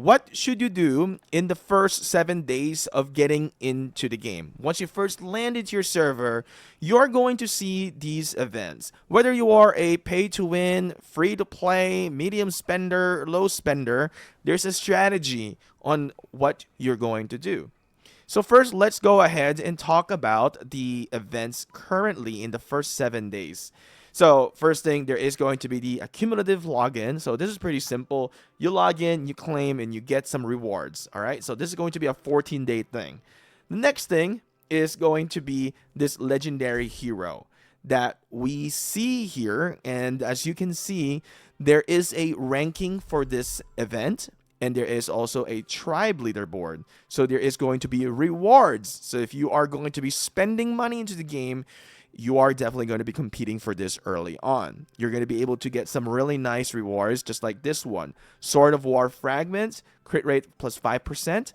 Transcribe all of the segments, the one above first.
what should you do in the first 7 days of getting into the game? Once you first land into your server, you're going to see these events. Whether you are a pay to win, free to play, medium spender, low spender, there's a strategy on what you're going to do. So first, let's go ahead and talk about the events currently in the first 7 days. So first thing, there is going to be the accumulative login. So this is pretty simple. You log in, you claim, and you get some rewards. All right. So this is going to be a 14-day thing. The next thing is going to be this legendary hero that we see here. And as you can see, there is a ranking for this event. And there is also a tribe leaderboard. So there is going to be rewards. So if you are going to be spending money into the game, you are definitely going to be competing for this early on. You're going to be able to get some really nice rewards, just like this one. Sword of War fragments, crit rate plus 5%.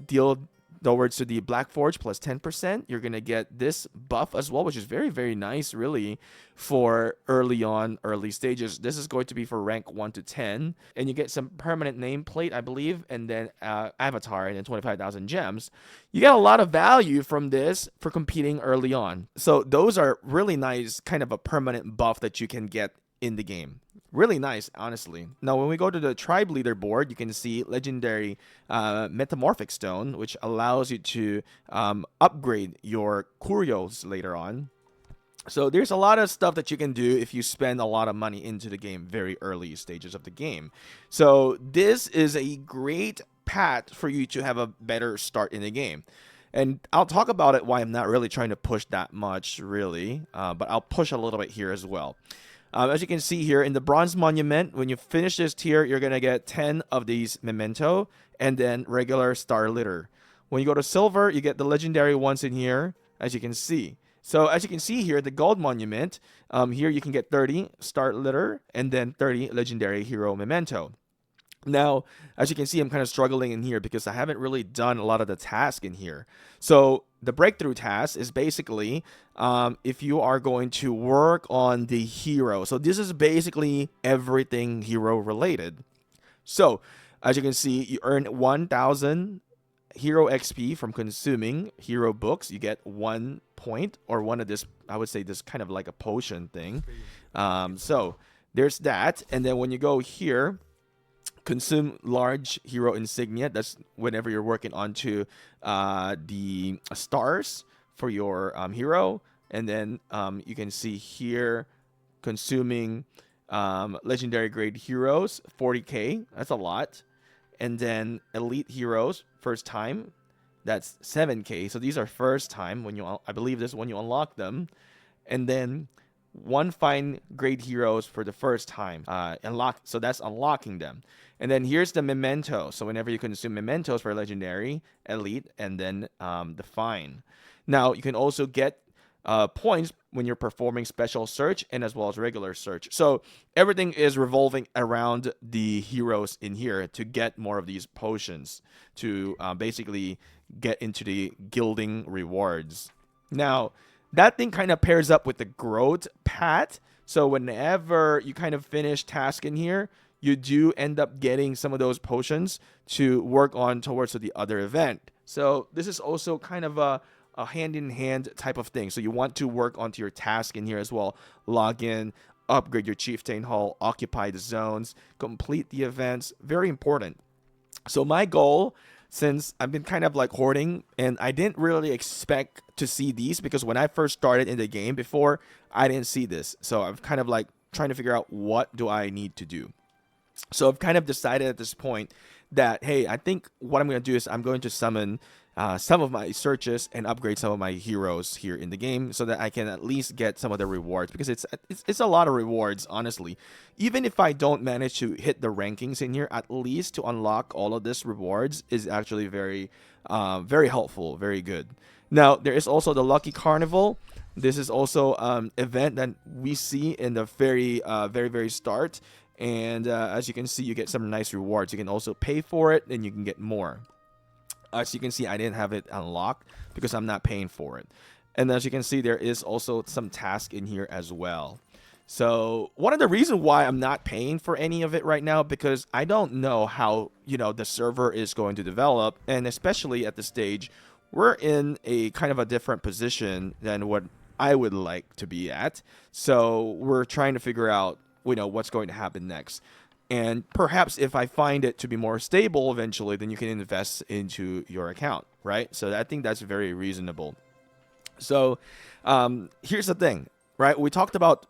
Deal towards to the Black Forge plus 10%. You're going to get this buff as well, which is very, very nice, really, for early stages. This is going to be for rank 1 to 10. And you get some permanent nameplate, I believe, and then avatar, and then 25,000 gems. You get a lot of value from this for competing early on. So those are really nice, kind of a permanent buff that you can get in the game. Really nice, honestly. Now, when we go to the tribe leaderboard, you can see legendary metamorphic stone, which allows you to upgrade your curios later on. So there's a lot of stuff that you can do if you spend a lot of money into the game very early stages of the game. So this is a great path for you to have a better start in the game. And I'll talk about it why I'm not really trying to push that much, really. But I'll push a little bit here as well. As you can see here in the bronze monument, when you finish this tier, you're going to get 10 of these memento and then regular star litter. When you go to silver, you get the legendary ones in here, as you can see. So as you can see here, the gold monument, here you can get 30 star litter and then 30 legendary hero memento. Now, as you can see, I'm kind of struggling in here because I haven't really done a lot of the task in here. So the breakthrough task is basically if you are going to work on the hero. So this is basically everything hero related. So as you can see, you earn 1,000 hero XP from consuming hero books. You get 1 point or one of this, I would say this kind of like a potion thing. So there's that. And then when you go here, consume large hero insignia. That's whenever you're working onto the stars for your hero. And then you can see here consuming legendary grade heroes, 40k. That's a lot. And then elite heroes, first time. That's 7k. So these are first time when you, I believe this is when you unlock them. And then one fine grade heroes for the first time so that's unlocking them. And then here's the memento. So whenever you consume mementos for legendary, elite, and then the fine. Now you can also get points when you're performing special search and as well as regular search. So everything is revolving around the heroes in here to get more of these potions to basically get into the gilding rewards. Now that thing kind of pairs up with the growth path. So whenever you kind of finish task in here, you do end up getting some of those potions to work on towards the other event. So this is also kind of a hand-in-hand type of thing. So you want to work onto your task in here as well. Log in, upgrade your chieftain hall, occupy the zones, complete the events. Very important. So my goal, since I've been kind of like hoarding and I didn't really expect to see these because when I first started in the game before, I didn't see this. So I'm kind of like trying to figure out what do I need to do. So I've kind of decided at this point that, hey, I think what I'm going to do is I'm going to summon some of my searches and upgrade some of my heroes here in the game so that I can at least get some of the rewards, because it's a lot of rewards, honestly. Even if I don't manage to hit the rankings in here, at least to unlock all of this rewards is actually very helpful, very good. Now, there is also the Lucky Carnival. This is also event that we see in the very start. And as you can see, you get some nice rewards. You can also pay for it and you can get more. As you can see, I didn't have it unlocked because I'm not paying for it. And as you can see, there is also some task in here as well. So one of the reasons why I'm not paying for any of it right now, because I don't know how, the server is going to develop, and especially at this stage, we're in a kind of a different position than what I would like to be at. So we're trying to figure out, what's going to happen next. And perhaps if I find it to be more stable eventually, then you can invest into your account, right? So I think that's very reasonable. So here's the thing, right? We talked about,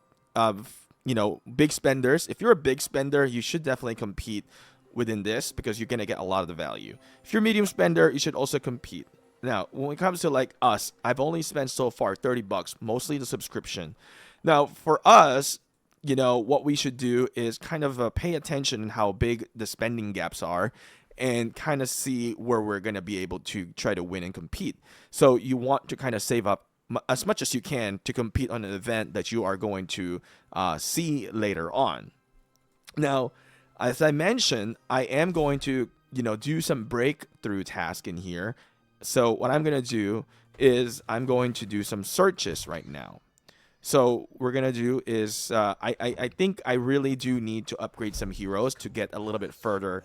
big spenders. If you're a big spender, you should definitely compete within this because you're going to get a lot of the value. If you're a medium spender, you should also compete. Now, when it comes to like us, I've only spent so far $30, mostly the subscription. Now, for us, what we should do is kind of pay attention in how big the spending gaps are and kind of see where we're going to be able to try to win and compete. So you want to kind of save up as much as you can to compete on an event that you are going to see later on. Now, as I mentioned, I am going to, do some breakthrough task in here. So what I'm going to do is I'm going to do some searches right now. So we're going to do is I think I really do need to upgrade some heroes to get a little bit further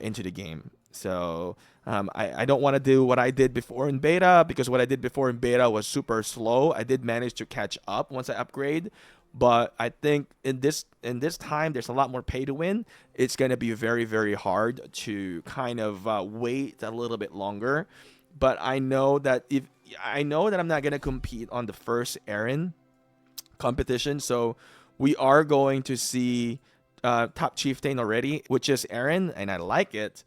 into the game. So I don't want to do what I did before in beta, because what I did before in beta was super slow. I did manage to catch up once I upgrade, but I think in this time there's a lot more pay to win. It's going to be very, very hard to kind of wait a little bit longer. But I know that I'm not going to compete on the first errand competition, so we are going to see top chieftain already, which is Aaron, and I like it.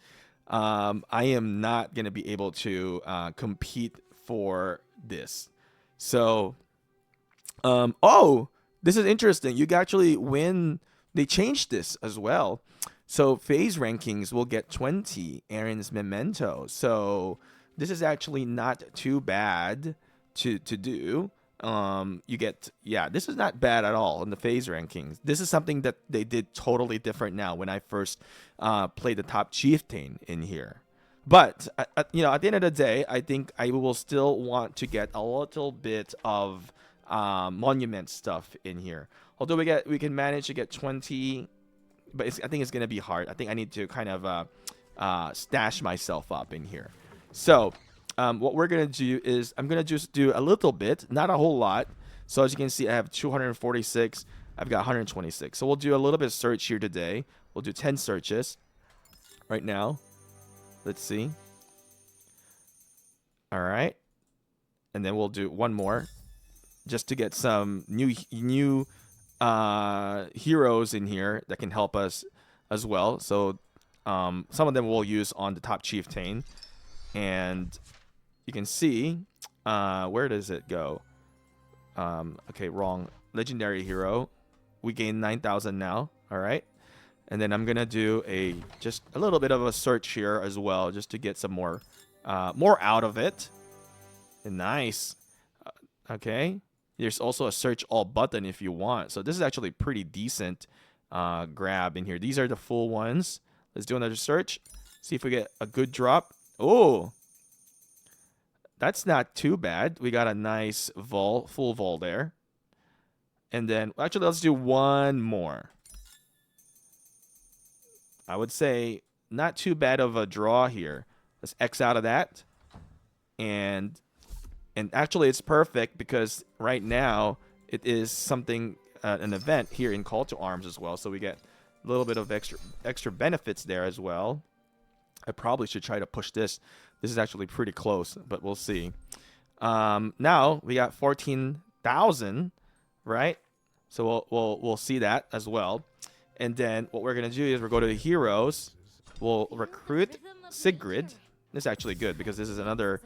I am not going to be able to compete for this. So, this is interesting. You can actually win. They changed this as well. So phase rankings will get 20 Aaron's memento. So this is actually not too bad to do. You get, this is not bad at all in the phase rankings. This is something that they did totally different now when I first played the top chieftain in here. But at the end of the day, I think I will still want to get a little bit of monument stuff in here. Although we can manage to get 20, but I think it's gonna be hard. I think I need to kind of stash myself up in here. So what we're going to do is I'm going to just do a little bit, not a whole lot. So as you can see, I have 246. I've got 126. So we'll do a little bit of search here today. We'll do 10 searches right now. Let's see. All right. And then we'll do one more just to get some new heroes in here that can help us as well. So some of them we'll use on the top chieftain. And you can see, where does it go? Okay, wrong. Legendary hero. We gain 9,000 now. All right. And then I'm going to do just a little bit of a search here as well, just to get some more out of it. And nice. Okay. There's also a search all button if you want. So this is actually pretty decent grab in here. These are the full ones. Let's do another search. See if we get a good drop. Oh, that's not too bad. We got a nice full vol there. And then, actually, let's do one more. I would say not too bad of a draw here. Let's X out of that. And actually, it's perfect because right now it is something, an event here in Call to Arms as well. So we get a little bit of extra benefits there as well. I probably should try to push this. This is actually pretty close, but we'll see. Now we got 14,000, right? So we'll see that as well. And then what we're gonna do is we'll go to the heroes. We'll recruit Sigrid. This is actually good because this is another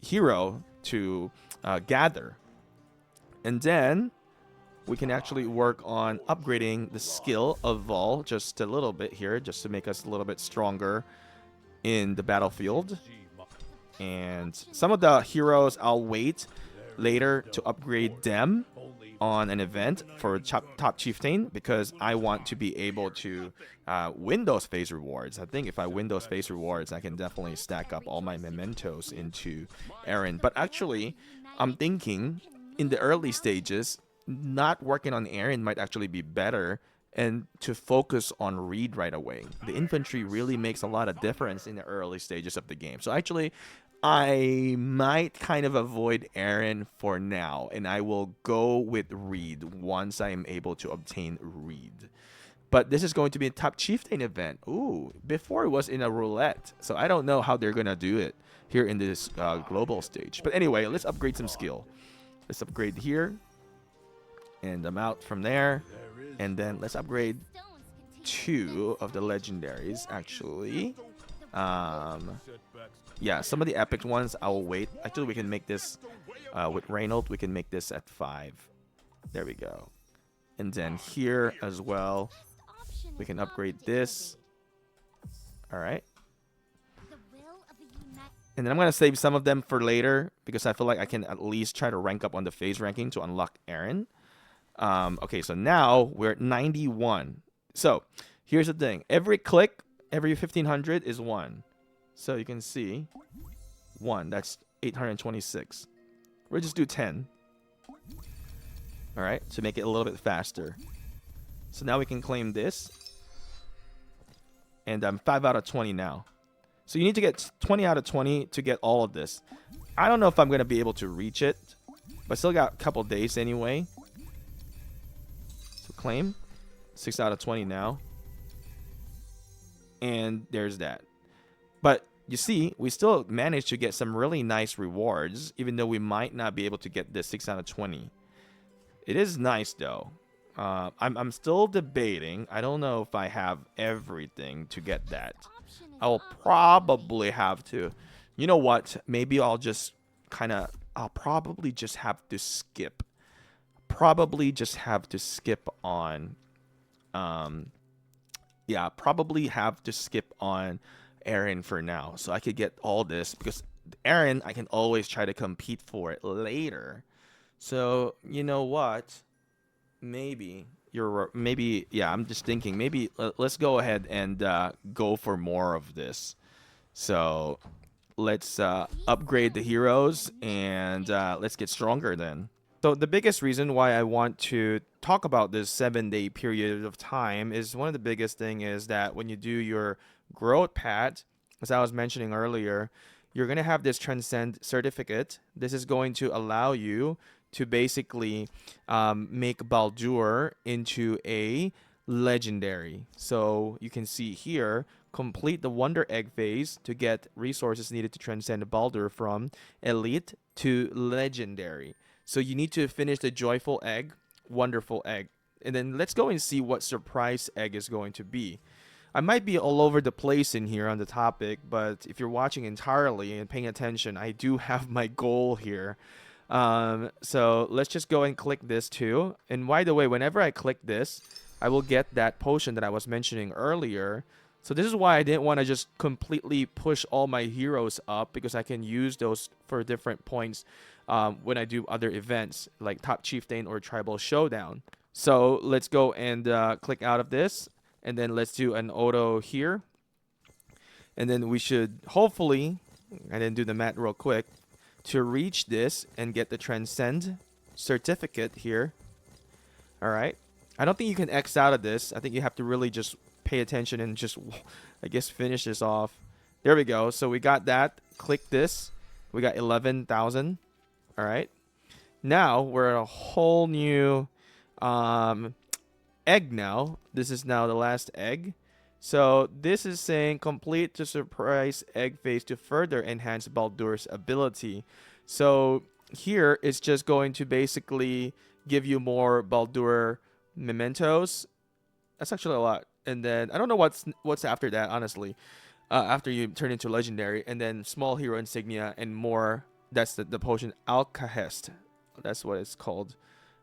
hero to gather. And then we can actually work on upgrading the skill of Vol just a little bit here, just to make us a little bit stronger in the battlefield. And some of the heroes I'll wait later to upgrade them on an event for top chieftain, because I want to be able to win those phase rewards. I think if I win those phase rewards, I can definitely stack up all my mementos into Aaron. But actually, I'm thinking in the early stages, not working on Aaron might actually be better, and to focus on Reed right away. The infantry really makes a lot of difference in the early stages of the game. So actually, I might kind of avoid Aaron for now, and I will go with Reed once I am able to obtain Reed. But this is going to be a top chieftain event. Ooh, before it was in a roulette. So I don't know how they're going to do it here in this global stage. But anyway, let's upgrade some skill. Let's upgrade here. And I'm out from there. And then let's upgrade 2 of the legendaries, actually. Yeah, some of the epic ones I will wait. Actually, we can make this with Reynold. We can make this at 5. There we go. And then here as well, we can upgrade this. All right. And then I'm going to save some of them for later because I feel like I can at least try to rank up on the phase ranking to unlock Aaron. Okay, so now we're at 91. So here's the thing. Every click, every 1500 is 1. So you can see 1. That's 826. We'll just do 10. All right, to make it a little bit faster. So now we can claim this. And I'm 5 out of 20 now. So you need to get 20 out of 20 to get all of this. I don't know if I'm going to be able to reach it. But still got a couple days anyway. So claim. 6 out of 20 now. And there's that. But you see, we still managed to get some really nice rewards. Even though we might not be able to get this 6 out of 20. It is nice though. I'm still debating. I don't know if I have everything to get that. I'll probably have to. You know what? Maybe I'll just I'll probably just have to skip. Probably just have to skip on. Yeah, probably have to skip on Aaron for now. So I could get all this because Aaron, I can always try to compete for it later. So, you know what? Maybe yeah, I'm just thinking maybe let's go ahead and go for more of this. So let's upgrade the heroes and let's get stronger then. So the biggest reason why I want to talk about this 7-day period of time is one of the biggest thing is that when you do your growth path, as I was mentioning earlier, you're going to have this transcend certificate. This is going to allow you to basically make Baldur into a legendary. So you can see here, complete the Wonder Egg phase to get resources needed to transcend Baldur from Elite to Legendary. So you need to finish the Joyful Egg, Wonderful Egg. And then let's go and see what Surprise Egg is going to be. I might be all over the place in here on the topic, but if you're watching entirely and paying attention, I do have my goal here. So let's just go and click this too. And by the way, whenever I click this, I will get that potion that I was mentioning earlier. So this is why I didn't want to just completely push all my heroes up, because I can use those for different points when I do other events like Top Chieftain or Tribal Showdown. So let's go and click out of this, and then let's do an auto here. And then we should hopefully, I didn't do the math real quick, to reach this and get the Transcend certificate here. All right. I don't think you can X out of this. I think you have to really just pay attention and just, I guess, finish this off. There we go. So we got that. Click this. We got 11,000. All right. Now we're at a whole new egg now. This is now the last egg. So this is saying complete the surprise egg phase to further enhance Baldur's ability. So here it's just going to basically give you more Baldur mementos. That's actually a lot. And then I don't know what's after that, honestly. After you turn into legendary, and then small hero insignia and more. That's the potion Alcahest. That's what it's called.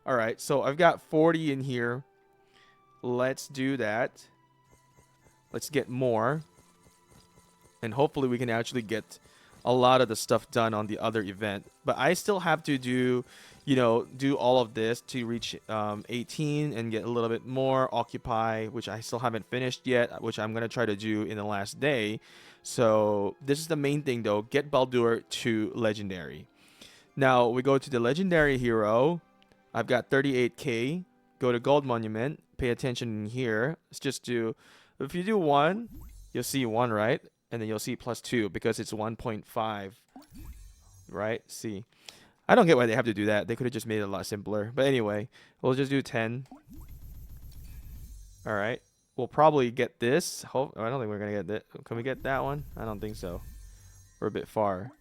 All right, so I've got 40 in here. Let's do that. Let's get more. And hopefully we can actually get a lot of the stuff done on the other event. But I still have to do, do all of this to reach 18 and get a little bit more. Occupy, which I still haven't finished yet, which I'm going to try to do in the last day. So this is the main thing though. Get Baldur to legendary. Now we go to the legendary hero. I've got 38k. Go to gold monument. Pay attention in here. Let's just do, if you do 1, you'll see 1, right? And then you'll see +2 because it's 1.5, right? See, I don't get why they have to do that. They could have just made it a lot simpler. But anyway, we'll just do 10. All right. We'll probably get this. Hope, I don't think we're going to get that. Can we get that one? I don't think so. We're a bit far.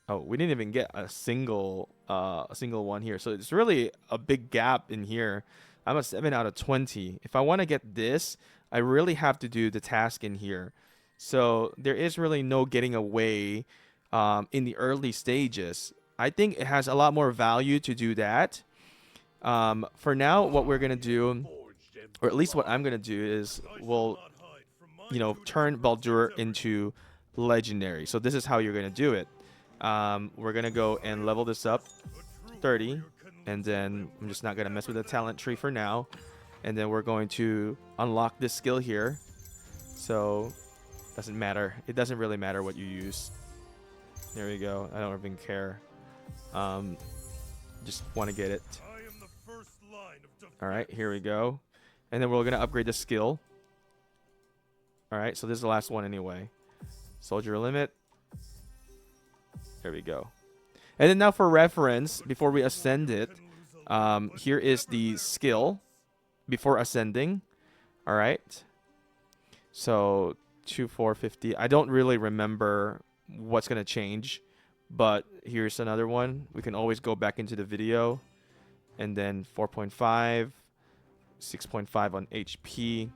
Oh, we didn't even get a single one here. So it's really a big gap in here. I'm a 7 out of 20. If I want to get this, I really have to do the task in here. So there is really no getting away in the early stages. I think it has a lot more value to do that. For now, what we're going to do, or at least what I'm going to do, is we'll, turn Baldur into legendary. So this is how you're going to do it. We're going to go and level this up 30. And then I'm just not going to mess with the talent tree for now. And then we're going to unlock this skill here. So doesn't matter. It doesn't really matter what you use. There we go. I don't even care. Just want to get it. All right, here we go. And then we're going to upgrade the skill. All right, so this is the last one anyway. Soldier limit. There we go. And then now for reference, before we ascend it, here is the skill before ascending. All right. So 2450. I don't really remember what's going to change, but here's another one. We can always go back into the video. And then 4.5, 6.5 on HP.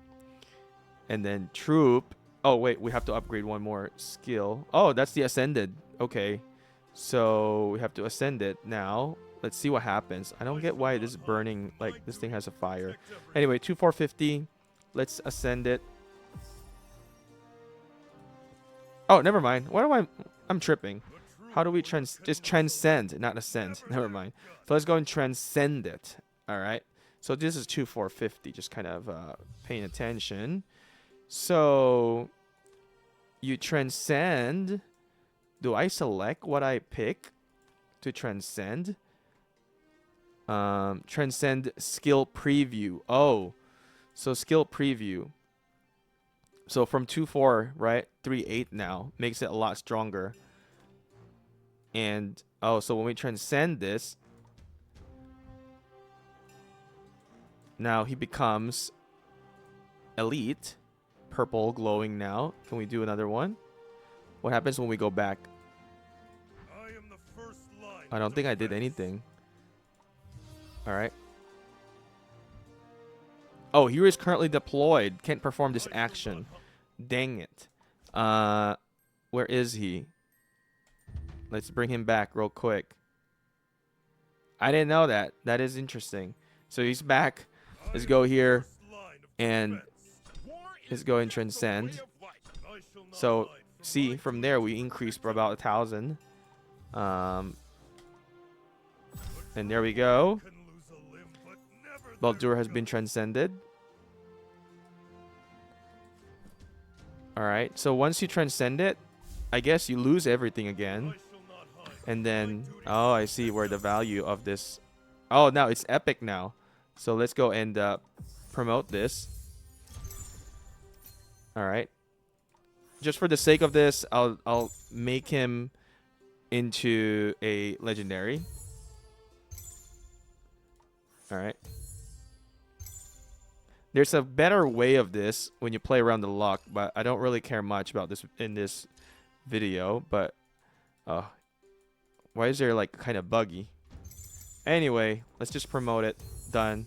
And then troop. Oh, wait, we have to upgrade one more skill. Oh, that's the ascended. Okay. So we have to ascend it now. Let's see what happens. I don't get why this is burning, like this thing has a fire. Anyway, 2450. Let's ascend it. Oh, never mind. Why do I'm tripping. How do we just transcend, not ascend? Never mind. So let's go and transcend it. All right. So this is 2450. Just kind of paying attention. So you transcend. Do I select what I pick to transcend? Transcend skill preview. Oh, so skill preview. So from 2.4, right? 3.8 now makes it a lot stronger. And oh, so when we transcend this, now he becomes elite, purple, glowing now. Can we do another one? What happens when we go back? I don't think I did anything. All right. Oh, here is currently deployed. Can't perform this action. Dang it. Where is he? Let's bring him back real quick. I didn't know that. That is interesting. So he's back. Let's go here. And let's go and transcend. So see, from there we increased for about 1,000. And there we go. Baldur has been transcended. Alright, so once you transcend it, I guess you lose everything again. And then, oh, I see where the value of this... Oh, now it's epic now. So let's go and promote this. Alright. Just for the sake of this, I'll make him into a legendary. Alright. There's a better way of this when you play around the luck, but I don't really care much about this in this video. But why is there like kind of buggy? Anyway, let's just promote it. Done.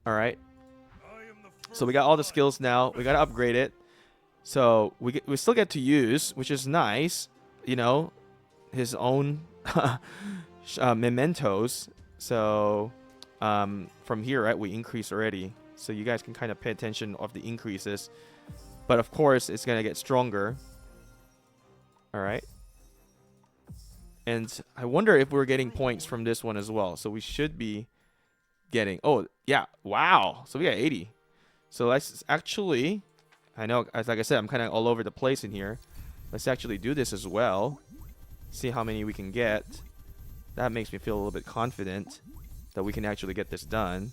Alright. So we got all the skills now. We got to upgrade it. So we still get to use, which is nice. You know, his own mementos. So from here, right, we increase already. So you guys can kind of pay attention of the increases. But of course, it's going to get stronger. All right. And I wonder if we're getting points from this one as well. So we should be getting... Oh, yeah. Wow. So we got 80. So let's actually... I know, as like I said, I'm kind of all over the place in here. Let's actually do this as well. See how many we can get. That makes me feel a little bit confident that we can actually get this done,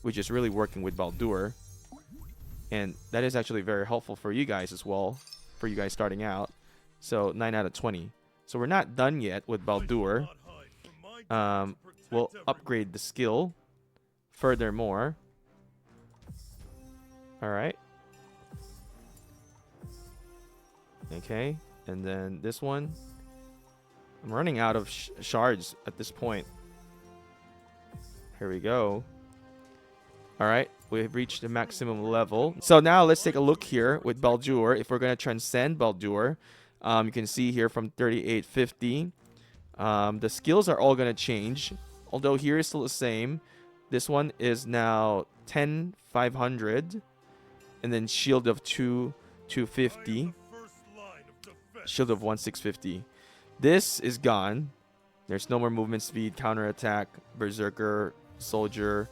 which is really working with Baldur. And that is actually very helpful for you guys as well, for you guys starting out. So 9 out of 20. So we're not done yet with Baldur. We'll upgrade the skill furthermore. Alright. Okay. And then this one. I'm running out of shards at this point. Here we go. Alright. We've reached the maximum level. So now let's take a look here with Baldur. If we're going to transcend Baldur, you can see here from 3850. The skills are all going to change. Although here is still the same. This one is now 10,500. And then shield of 2,250. Shield of 1,650. This is gone. There's no more movement speed, counterattack, berserker, soldier.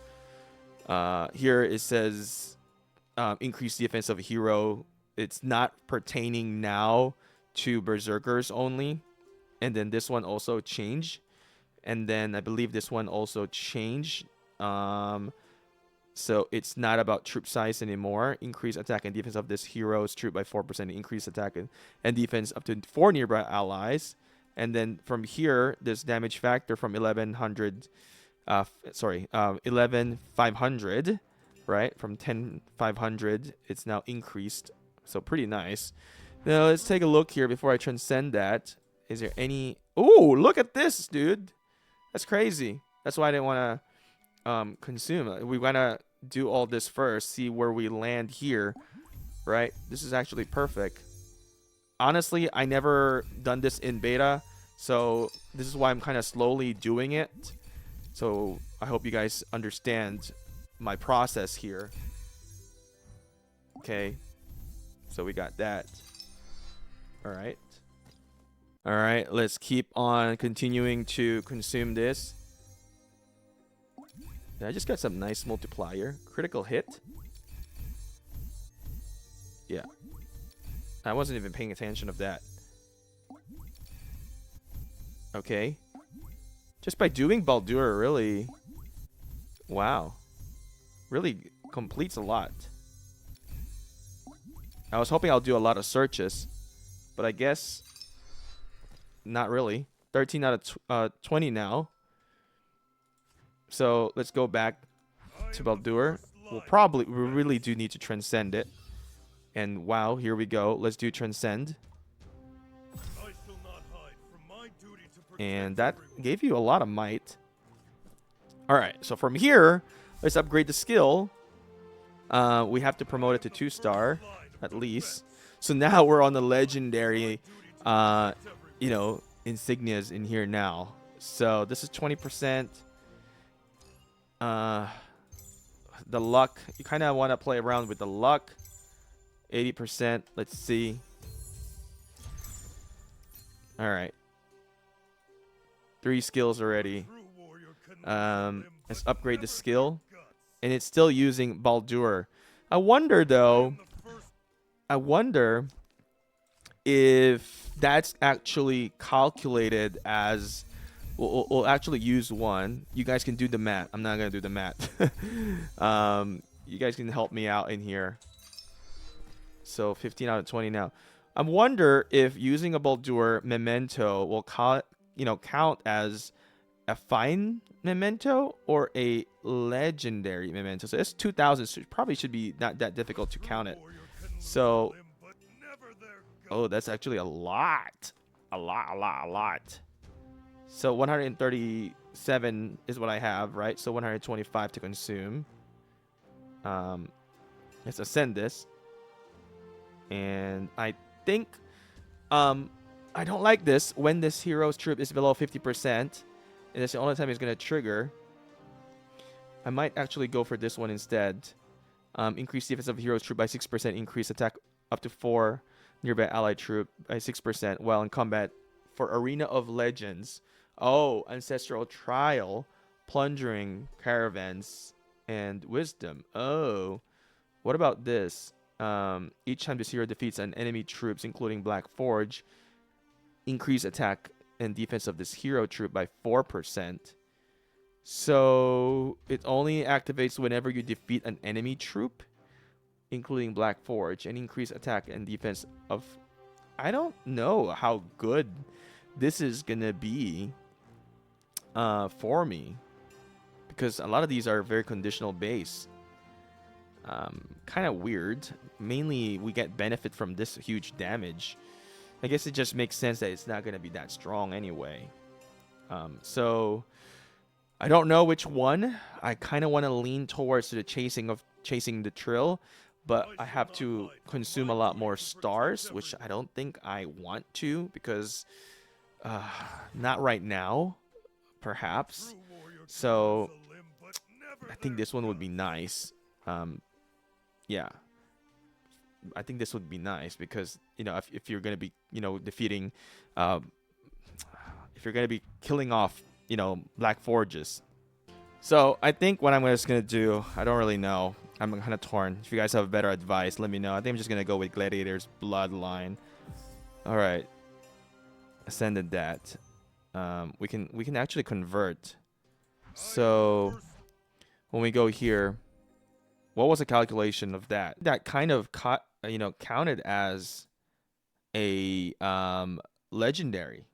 Here it says increase defense of a hero. It's not pertaining now to berserkers only. And then this one also changed. And then I believe this one also changed. So it's not about troop size anymore. Increase attack and defense of this hero's troop by 4%. Increase attack and defense up to 4 nearby allies. And then from here, this damage factor from 11,500, right? From 10,500, it's now increased. So pretty nice. Now let's take a look here before I transcend that. Is there any... Oh, look at this, dude. That's crazy. That's why I didn't want to consume. We want to do all this first, see where we land here, right? This is actually perfect. Honestly, I never done this in beta, so this is why I'm kind of slowly doing it. So I hope you guys understand my process here. Okay, so we got that. All right. All right, let's keep on continuing to consume this. I just got some nice multiplier. Critical hit. Yeah. I wasn't even paying attention of that. Okay. Just by doing Baldur, really... Wow. Really completes a lot. I was hoping I'll do a lot of searches. But I guess... Not really. 13 out of 20 now. So let's go back to Baldur. We really do need to transcend it. And wow, here we go. Let's do transcend. And that gave you a lot of might. Alright, so from here, let's upgrade the skill. We have to promote it to 2-star, at least. So now we're on the legendary, insignias in here now. So this is 20%. The luck, you kind of want to play around with the luck. 80%. Let's see. All right, 3 skills already. Let's upgrade the skill, and it's still using Baldur. I wonder though. I wonder if that's actually calculated as. We'll actually use one. You guys can do the math. I'm not gonna do the math. You guys can help me out in here. So 15 out of 20 now. I wonder if using a Baldur memento will count as a fine memento or a legendary memento. So it's 2,000. So it probably should be not that difficult to count it. So, oh, that's actually a lot. A lot. So 137 is what I have, right? So 125 to consume. Let's ascend this. And I think I don't like this when this hero's troop is below 50%. And that's the only time it's going to trigger. I might actually go for this one instead. Increase defense of hero's troop by 6%. Increase attack up to 4 nearby allied troop by 6% while in combat for Arena of Legends. Oh, Ancestral Trial, Plundering Caravans, and Wisdom. Oh, what about this? Each time this hero defeats an enemy troops, including Black Forge, increase attack and defense of this hero troop by 4%. So it only activates whenever you defeat an enemy troop, including Black Forge, and increase attack and defense of... I don't know how good this is gonna be for me, because a lot of these are very conditional base. Kind of weird. Mainly we get benefit from this huge damage. I guess it just makes sense that it's not gonna be that strong anyway. So I don't know which one. I kind of want to lean towards the chasing the Trill, but I have to consume a lot more stars, which I don't think I want to, because not right now, perhaps. So I think this one would be nice. Yeah, I think this would be nice because, you know, if you're gonna be, you know, defeating, if you're gonna be killing off, you know, Black Forges. So I think what I'm just gonna do, I don't really know. I'm kind of torn. If you guys have better advice, let me know. I think I'm just gonna go with Gladiator's Bloodline. All right, ascended that. We can actually convert. So when we go here, what was the calculation of that? That kind of counted as a legendary.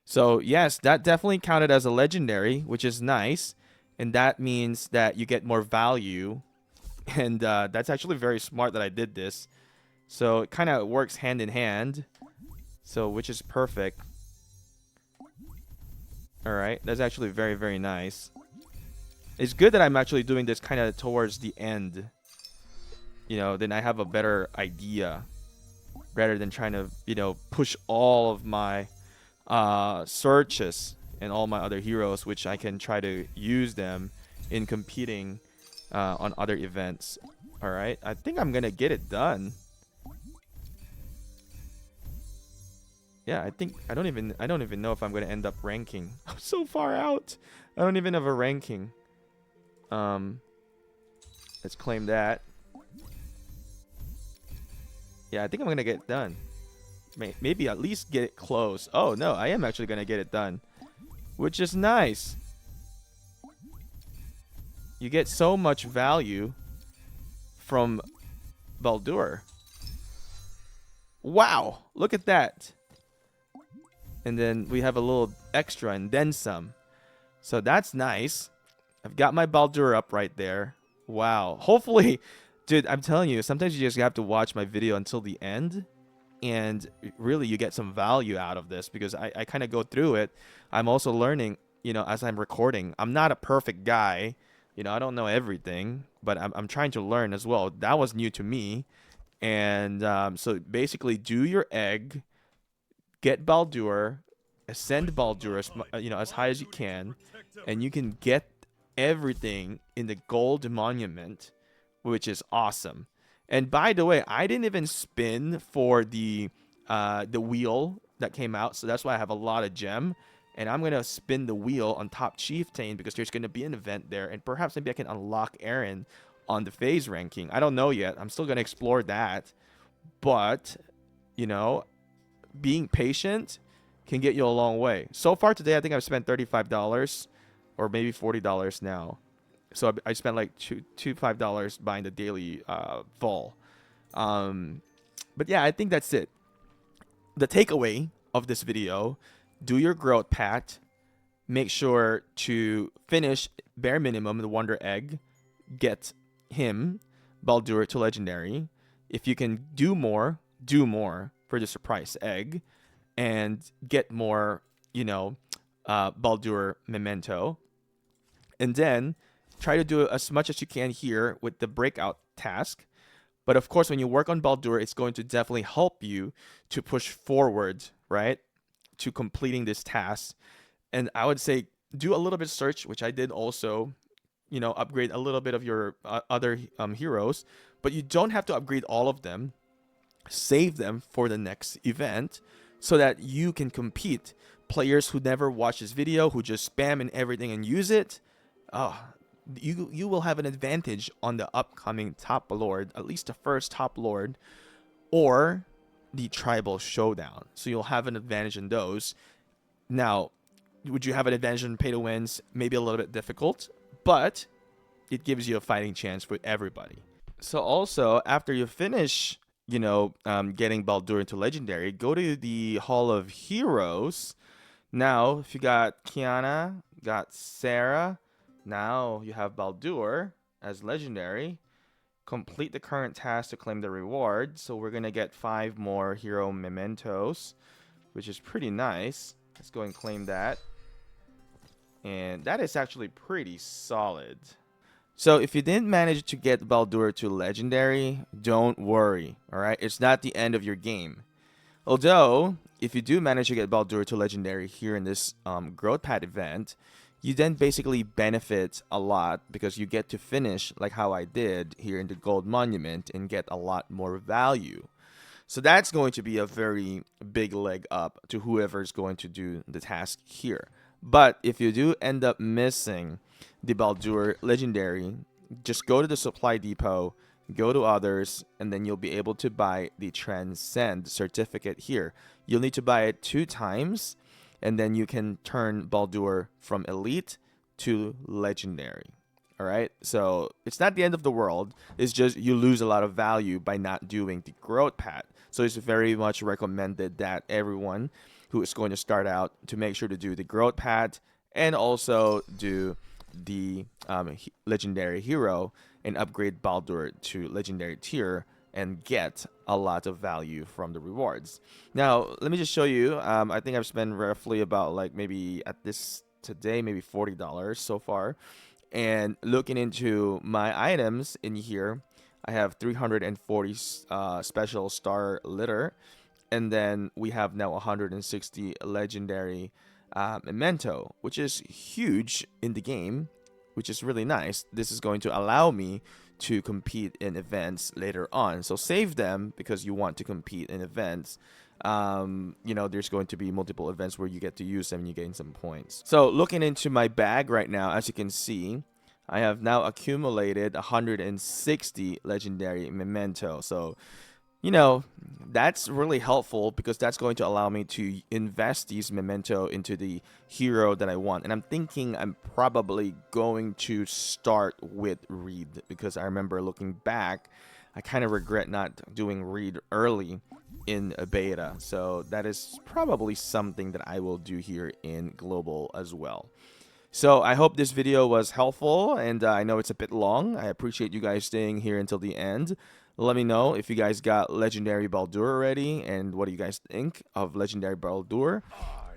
So yes, that definitely counted as a legendary, which is nice, and that means that you get more value, and that's actually very smart that I did this. So it kind of works hand in hand, so which is perfect. All right, that's actually very, very nice. It's good that I'm actually doing this kind of towards the end. You know, then I have a better idea rather than trying to, you know, push all of my searches and all my other heroes, which I can try to use them in competing on other events. All right, I think I'm gonna get it done. Yeah, I think I don't even know if I'm gonna end up ranking. I'm so far out. I don't even have a ranking. Let's claim that. Yeah, I think I'm gonna get it done. Maybe at least get it close. Oh no, I am actually gonna get it done, which is nice. You get so much value from Baldur. Wow, look at that. And then we have a little extra and then some. So that's nice. I've got my Baldur up right there. Wow. Hopefully, dude, I'm telling you, sometimes you just have to watch my video until the end. And really, you get some value out of this because I kind of go through it. I'm also learning, you know, as I'm recording. I'm not a perfect guy. You know, I don't know everything, but I'm trying to learn as well. That was new to me. And so basically, do your egg, get Baldur, ascend Baldur as, you know, as high as you can, and you can get everything in the gold monument, which is awesome. And by the way, I didn't even spin for the wheel that came out, so that's why I have a lot of gem. And I'm gonna spin the wheel on top chieftain because there's gonna be an event there, and perhaps maybe I can unlock Aaron on the phase ranking. I don't know yet. I'm still gonna explore that, but you know, being patient can get you a long way. So far today, I think I've spent $35 or maybe $40 now. So I spent like $5 buying the daily fall. But yeah, I think that's it. The takeaway of this video: do your growth pact. Make sure to finish bare minimum the Wonder Egg. Get him, Baldur, to Legendary. If you can do more for the surprise egg, and get more, you know, Baldur memento, and then try to do as much as you can here with the breakout task. But of course, when you work on Baldur, it's going to definitely help you to push forward, right, to completing this task. And I would say do a little bit of search, which I did also, you know, upgrade a little bit of your other heroes, but you don't have to upgrade all of them. Save them for the next event so that you can compete. Players who never watch this video, who just spam and everything and use it, you will have an advantage on the upcoming top lord, at least the first top lord, or the tribal showdown, so you'll have an advantage in those. Now, would you have an advantage in pay to wins? Maybe a little bit difficult, but it gives you a fighting chance for everybody. So also, after you finish, getting Baldur into legendary, go to the Hall of Heroes. Now, if you got Kiana, got Sarah, now you have Baldur as legendary. Complete the current task to claim the reward. So we're gonna get 5 more hero mementos, which is pretty nice. Let's go and claim that. And that is actually pretty solid. So if you didn't manage to get Baldur to legendary, don't worry, alright? It's not the end of your game. Although, if you do manage to get Baldur to legendary here in this growth pad event, you then basically benefit a lot because you get to finish like how I did here in the gold monument and get a lot more value. So that's going to be a very big leg up to whoever's going to do the task here. But if you do end up missing the Baldur legendary, just go to the supply depot, go to others, and then you'll be able to buy the transcend certificate here. You'll need to buy it 2 times, and then you can turn Baldur from elite to legendary. All right, so it's not the end of the world. It's just you lose a lot of value by not doing the growth pad. So it's very much recommended that everyone who is going to start out to make sure to do the growth pad and also do the legendary hero and upgrade Baldur to legendary tier and get a lot of value from the rewards. Now, let me just show you. I think I've spent roughly about like maybe at this today, maybe $40 so far. And looking into my items in here, I have 340 special star litter. And then we have now 160 legendary memento, which is huge in the game, which is really nice. This is going to allow me to compete in events later on. So save them because you want to compete in events. There's going to be multiple events where you get to use them and you gain some points. So looking into my bag right now, as you can see, I have now accumulated 160 legendary memento. So that's really helpful because that's going to allow me to invest these memento into the hero that I want. And I'm thinking I'm probably going to start with Reed because I remember looking back, I kind of regret not doing Reed early in a beta. So that is probably something that I will do here in global as well. So I hope this video was helpful, and I know it's a bit long. I appreciate you guys staying here until the end. Let me know if you guys got legendary Baldur already, and what do you guys think of legendary Baldur.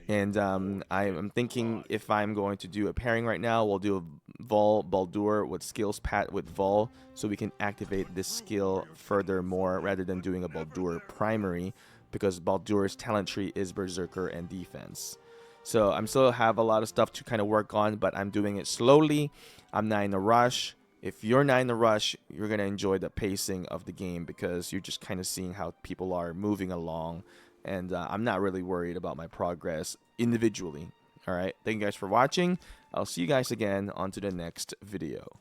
And I'm thinking if I'm going to do a pairing right now, we'll do a Vol Baldur with skills pat with Vol, so we can activate this skill furthermore rather than doing a Baldur primary, because Baldur's talent tree is Berserker and defense. So I'm still have a lot of stuff to kind of work on, but I'm doing it slowly. I'm not in a rush. If you're not in a rush, you're going to enjoy the pacing of the game because you're just kind of seeing how people are moving along. And I'm not really worried about my progress individually. All right. Thank you guys for watching. I'll see you guys again on to the next video.